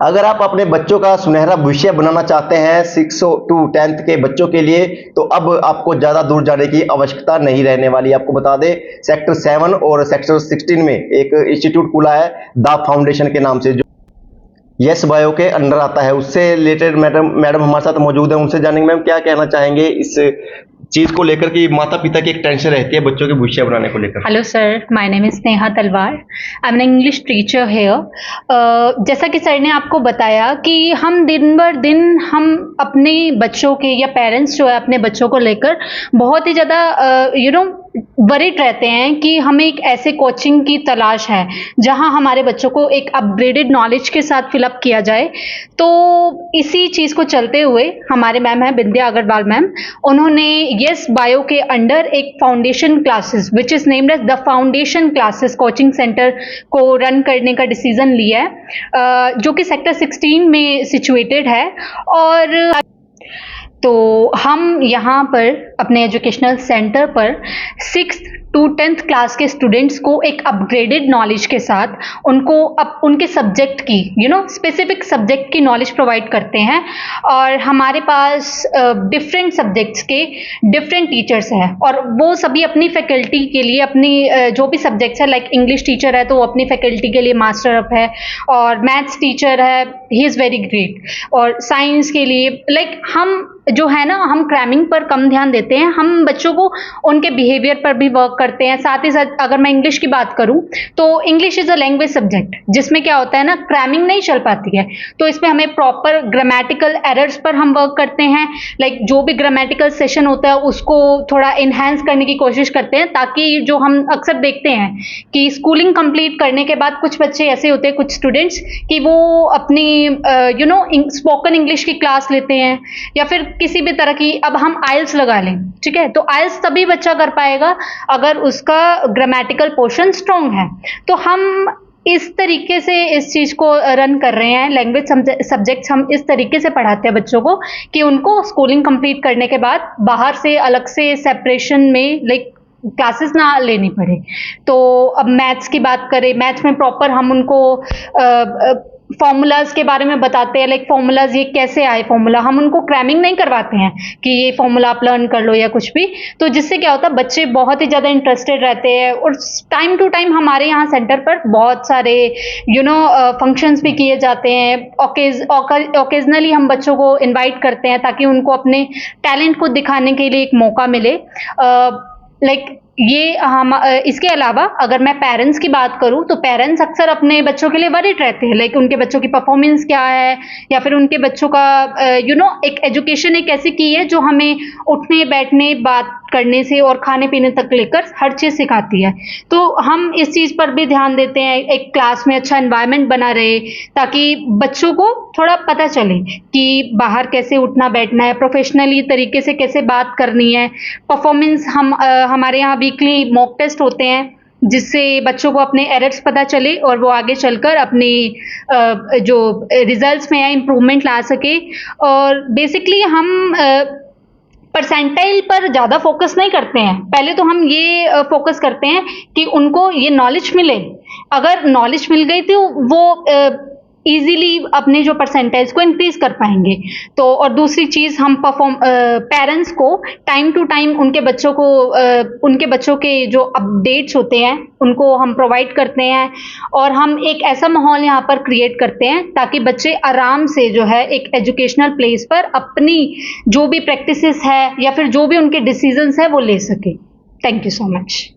अगर आप अपने बच्चों का सुनहरा भविष्य बनाना चाहते हैं 6 टू 10th के बच्चों के लिए, तो अब आपको ज़्यादा दूर जाने की आवश्यकता नहीं रहने वाली। आपको बता दें, सेक्टर 7 और सेक्टर 16 में एक इंस्टीट्यूट खुला है द फाउंडेशन के नाम से, जो यस बायो के अंडर आता है। उससे रिलेटेड मैडम हमारे साथ मौजूद है, उनसे जानेंगे मैम क्या कहना चाहेंगे इस चीज को लेकर कि माता पिता की एक टेंशन रहती है बच्चों के भविष्य बनाने को लेकर। Hello sir, my name is Sneha Talwar. I am an English teacher here. जैसा कि सर ने आपको बताया कि हम दिन बर दिन हम अपने बच्चों के या पेरेंट्स जो है अपने बच्चों को लेकर बहुत ही ज़्यादा वरीड रहते हैं कि हमें एक ऐसे कोचिंग की तलाश है जहां हमारे बच्चों को एक अपग्रेडेड नॉलेज के साथ फिलअप किया जाए। तो इसी चीज़ को चलते हुए हमारे मैम है विद्या अग्रवाल मैम, उन्होंने यस बायो के अंडर एक foundation classes which is named as the foundation classes coaching centre को रन करने का डिसीजन लिया है, जो कि सेक्टर 16 में सिचुएटेड है। और तो हम यहाँ पर अपने एजुकेशनल सेंटर पर 6th to 10th क्लास के स्टूडेंट्स को एक अपग्रेडेड नॉलेज के साथ उनको उनके सब्जेक्ट की स्पेसिफिक सब्जेक्ट की नॉलेज प्रोवाइड करते हैं। और हमारे पास डिफरेंट सब्जेक्ट्स के डिफरेंट टीचर्स हैं और वो सभी अपनी फैकल्टी के लिए अपनी जो भी सब्जेक्ट्स है, लाइक इंग्लिश टीचर है तो वो अपनी फैकल्टी के लिए मास्टर अप है, और मैथ्स टीचर है, ही इज़ वेरी ग्रेट। और साइंस के लिए हम जो है ना, हम क्रैमिंग पर कम ध्यान देते हैं, हम बच्चों को उनके बिहेवियर पर भी वर्क करते हैं। साथ ही साथ अगर मैं इंग्लिश की बात करूं तो English is a language subject जिसमें क्या होता है ना, क्रैमिंग नहीं चल पाती है, तो इसमें हमें प्रॉपर ग्रामेटिकल एरर्स पर हम वर्क करते हैं। जो भी ग्रामेटिकल सेशन होता है उसको थोड़ा इन्हेंस करने की कोशिश करते हैं, ताकि जो हम अक्सर देखते हैं कि स्कूलिंग कंप्लीट करने के बाद कुछ बच्चे ऐसे होते हैं, कुछ स्टूडेंट्स, कि वो अपनी स्पोकन इंग्लिश की क्लास लेते हैं या फिर किसी भी तरह की, अब हम आइल्स लगा लें, ठीक है, तो आइल्स तभी बच्चा कर पाएगा अगर उसका ग्रामेटिकल पोर्शन स्ट्रॉन्ग है। तो हम इस तरीके से इस चीज़ को रन कर रहे हैं। लैंग्वेज सब्जेक्ट्स हम इस तरीके से पढ़ाते हैं बच्चों को कि उनको स्कूलिंग कंप्लीट करने के बाद बाहर से अलग से सेपरेशन में क्लासेस ना लेनी पड़े। तो अब मैथ्स की बात करें, मैथ्स में प्रॉपर हम उनको फॉर्मूलाज के बारे में बताते हैं, फॉर्मूलाज ये कैसे आए, फॉर्मूला हम उनको क्रैमिंग नहीं करवाते हैं कि ये फॉर्मूला आप लर्न कर लो या कुछ भी। तो जिससे क्या होता है, बच्चे बहुत ही ज़्यादा इंटरेस्टेड रहते हैं। और टाइम टू टाइम हमारे यहाँ सेंटर पर बहुत सारे फंक्शंस भी किए जाते हैं। ओकेजनली हम बच्चों को इन्वाइट करते हैं ताकि उनको अपने टैलेंट को दिखाने के लिए एक मौका मिले। ये हम इसके अलावा अगर मैं पेरेंट्स की बात करूं तो पेरेंट्स अक्सर अपने बच्चों के लिए वरीड रहते हैं, उनके बच्चों की परफॉर्मेंस क्या है, या फिर उनके बच्चों का एक एजुकेशन एक ऐसी की है जो हमें उठने बैठने बात करने से और खाने पीने तक लेकर हर चीज़ सिखाती है। तो हम इस चीज़ पर भी ध्यान देते हैं, एक क्लास में अच्छा एनवायरनमेंट बना रहे ताकि बच्चों को थोड़ा पता चले कि बाहर कैसे उठना बैठना है, प्रोफेशनली तरीके से कैसे बात करनी है। परफॉर्मेंस हमारे यहाँ वीकली मॉक टेस्ट होते हैं जिससे बच्चों को अपने एरर्स पता चले और वो आगे चलकर अपने जो रिजल्ट्स में है इम्प्रूवमेंट ला सके। और बेसिकली हम परसेंटाइल पर ज़्यादा फोकस नहीं करते हैं, पहले तो हम ये फोकस करते हैं कि उनको ये नॉलेज मिले। अगर नॉलेज मिल गई तो वो ईजीली अपने जो परसेंटेज को इंक्रीज कर पाएंगे। तो और दूसरी चीज़, हम पेरेंट्स को टाइम टू टाइम उनके बच्चों के जो अपडेट्स होते हैं उनको हम प्रोवाइड करते हैं। और हम एक ऐसा माहौल यहाँ पर क्रिएट करते हैं ताकि बच्चे आराम से जो है एक एजुकेशनल प्लेस पर अपनी जो भी प्रैक्टिसेस है या फिर जो भी उनके डिसीजंस है वो ले सके। Thank you so much.